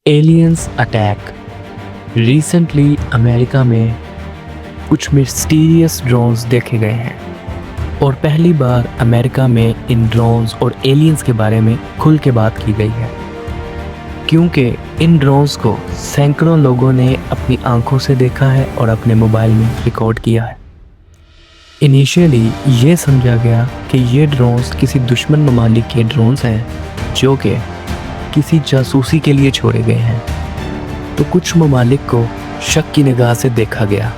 Aliens attack. Recently America में कुछ mysterious drones देखे गए हैं और पहली बार अमेरिका में इन ड्रोन्स और एलियंस के बारे में खुल के बात की गई है, क्योंकि इन ड्रोन्स को सैकड़ों लोगों ने अपनी आंखों से देखा है और अपने मोबाइल में रिकॉर्ड किया है। इनिशियली ये समझा गया कि ये ड्रोन्स किसी दुश्मन ममालिक के ड्रोन्स हैं जो कि किसी जासूसी के लिए छोड़े गए हैं। तो कुछ ममालिक को शक की निगाह से देखा गया,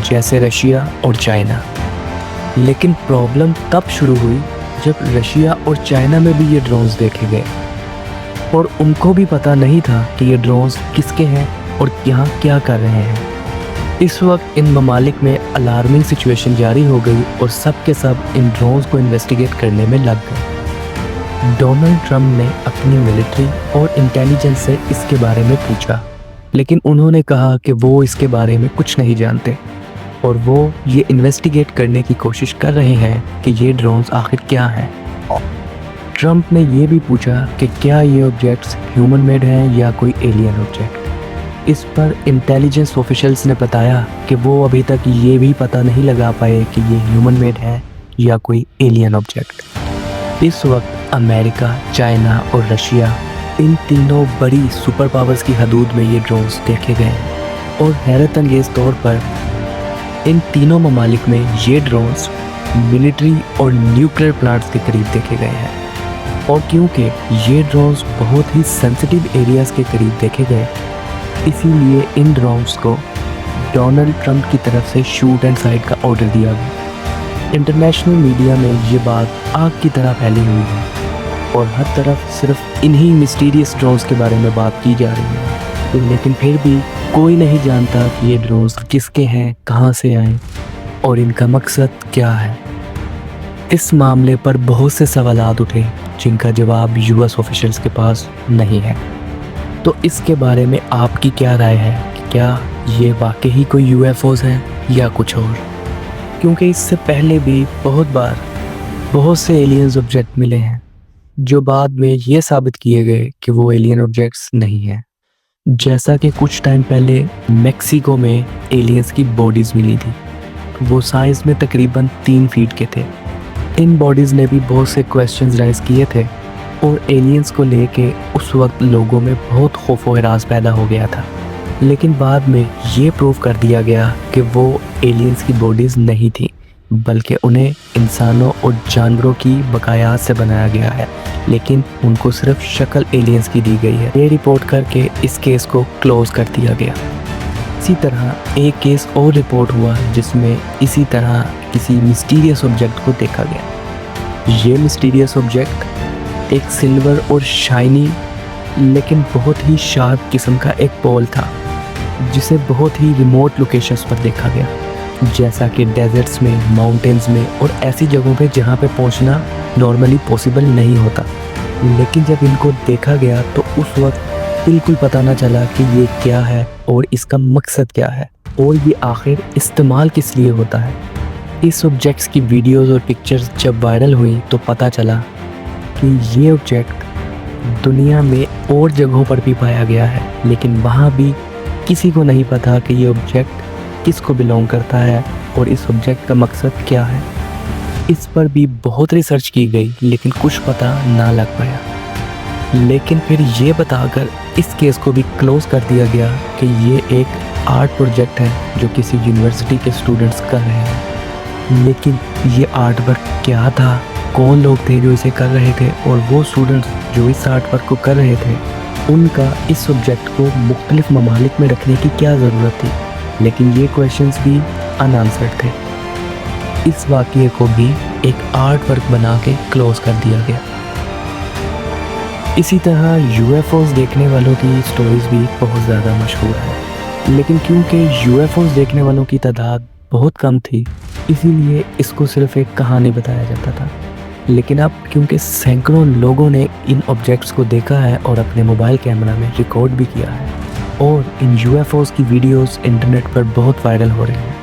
जैसे रशिया और चाइना। लेकिन प्रॉब्लम तब शुरू हुई जब रशिया और चाइना में भी ये ड्रोन्स देखे गए और उनको भी पता नहीं था कि ये ड्रोन्स किसके हैं और यहाँ क्या कर रहे हैं। इस वक्त इन ममालिक में अलार्मिंग सिचुएशन जारी हो गई और सब के सब इन ड्रोन्स को इन्वेस्टिगेट करने में लग गए। डोनाल्ड ट्रंप ने अपनी मिलिट्री और इंटेलिजेंस से इसके बारे में पूछा, लेकिन उन्होंने कहा कि वो इसके बारे में कुछ नहीं जानते और वो ये इन्वेस्टिगेट करने की कोशिश कर रहे हैं कि ये ड्रोन्स आखिर क्या हैं। ट्रंप ने ये भी पूछा कि क्या ये ऑब्जेक्ट्स ह्यूमन मेड हैं या कोई एलियन ऑब्जेक्ट। इस पर इंटेलिजेंस ऑफिशियल्स ने बताया कि वो अभी तक ये भी पता नहीं लगा पाए कि ये ह्यूमन मेड है या कोई एलियन ऑब्जेक्ट। इस वक्त अमेरिका, चाइना और रशिया, इन तीनों बड़ी सुपर पावर्स की हदूद में ये ड्रोन्स देखे गए हैं और हैरत अंगेज़ तौर पर इन तीनों ममालिक में ये ड्रोन्स मिलिट्री और न्यूक्लियर प्लांट्स के करीब देखे गए हैं। और क्योंकि ये ड्रोन्स बहुत ही सेंसिटिव एरियाज़ के करीब देखे गए, इसीलिए इन ड्रोन्स को डोनाल्ड ट्रंप की तरफ से शूट एंड साइट का ऑर्डर दिया गया। इंटरनेशनल मीडिया में ये बात आग की तरह फैली हुई है और हर तरफ सिर्फ इन्हीं मिस्टीरियस ड्रोन्स के बारे में बात की जा रही है। लेकिन फिर भी कोई नहीं जानता कि ये ड्रोन्स किसके हैं, कहाँ से आए और इनका मकसद क्या है। इस मामले पर बहुत से सवालात उठे जिनका जवाब यूएस ऑफिशियल्स के पास नहीं है। तो इसके बारे में आपकी क्या राय है कि क्या ये वाकई ही कोई यूएफओज हैं या कुछ और? क्योंकि इससे पहले भी बहुत से एलियंस ऑब्जेक्ट मिले हैं जो बाद में ये साबित किए गए कि वो एलियन ऑब्जेक्ट्स नहीं हैं। जैसा कि कुछ टाइम पहले मेक्सिको में एलियंस की बॉडीज़ मिली थी। वो साइज़ में तकरीबन 3 फीट के थे। इन बॉडीज़ ने भी बहुत से क्वेश्चंस राइज किए थे और एलियंस को लेके उस वक्त लोगों में बहुत खौफ व हिरास पैदा हो गया था। लेकिन बाद में ये प्रूव कर दिया गया कि वो एलियंस की बॉडीज़ नहीं थी, बल्कि उन्हें इंसानों और जानवरों की बकायात से बनाया गया है, लेकिन उनको सिर्फ शक्ल एलियंस की दी गई है। ये रिपोर्ट करके इस केस को क्लोज कर दिया गया। इसी तरह एक केस और रिपोर्ट हुआ जिसमें इसी तरह किसी मिस्टीरियस ऑब्जेक्ट को देखा गया। ये मिस्टीरियस ऑब्जेक्ट एक सिल्वर और शाइनी लेकिन बहुत ही शार्प किस्म का एक बॉल था, जिसे बहुत ही रिमोट लोकेशंस पर देखा गया, जैसा कि डेजर्ट्स में, माउंटेन्स में और ऐसी जगहों पे जहाँ पे पहुँचना नॉर्मली पॉसिबल नहीं होता। लेकिन जब इनको देखा गया तो उस वक्त बिल्कुल पता ना चला कि ये क्या है और इसका मकसद क्या है और ये आखिर इस्तेमाल किस लिए होता है। इस ऑब्जेक्ट्स की वीडियोज़ और पिक्चर्स जब वायरल हुई तो पता चला कि ये ऑब्जेक्ट दुनिया में और जगहों पर भी पाया गया है, लेकिन वहाँ भी किसी को नहीं पता कि ये ऑब्जेक्ट किसको बिलोंग करता है और इस ऑब्जेक्ट का मकसद क्या है। इस पर भी बहुत रिसर्च की गई लेकिन कुछ पता ना लग पाया। लेकिन फिर ये बताकर इस केस को भी क्लोज कर दिया गया कि ये एक आर्ट प्रोजेक्ट है जो किसी यूनिवर्सिटी के स्टूडेंट्स कर रहे हैं। लेकिन ये आर्ट वर्क क्या था, कौन लोग थे जो इसे कर रहे थे और वो स्टूडेंट्स जो इस आर्ट वर्क को कर रहे थे, उनका इस सब्जेक्ट को मुख्तलिफ ममालिक में रखने की क्या ज़रूरत थी। लेकिन ये क्वेश्चंस भी अनआंसर्ड थे। इस वाक़ये को भी एक आर्ट वर्क बना के क्लोज कर दिया गया। इसी तरह यूएफओज देखने वालों की स्टोरीज़ भी बहुत ज़्यादा मशहूर है, लेकिन क्योंकि यूएफओज देखने वालों की तादाद बहुत कम थी, इसीलिए इसको सिर्फ एक कहानी बताया जाता था। लेकिन अब क्योंकि सैकड़ों लोगों ने इन ऑब्जेक्ट्स को देखा है और अपने मोबाइल कैमरा में रिकॉर्ड भी किया है और इन यूएफओज की वीडियोस इंटरनेट पर बहुत वायरल हो रही हैं,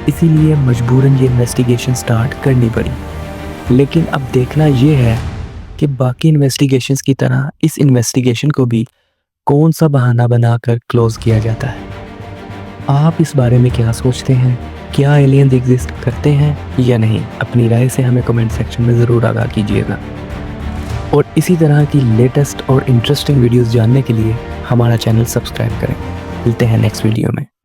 इसीलिए मजबूरन ये इन्वेस्टिगेशन स्टार्ट करनी पड़ी। लेकिन अब देखना ये है कि बाकी इन्वेस्टिगेशंस की तरह इस इन्वेस्टिगेशन को भी कौन सा बहाना बनाकर क्लोज किया जाता है? आप इस बारे में क्या सोचते हैं? क्या एलियंस एग्जिस्ट करते हैं या नहीं? अपनी राय से हमें कमेंट सेक्शन में ज़रूर आगाह कीजिएगा। और इसी तरह की लेटेस्ट और इंटरेस्टिंग वीडियोस जानने के लिए हमारा चैनल सब्सक्राइब करें। मिलते हैं नेक्स्ट वीडियो में।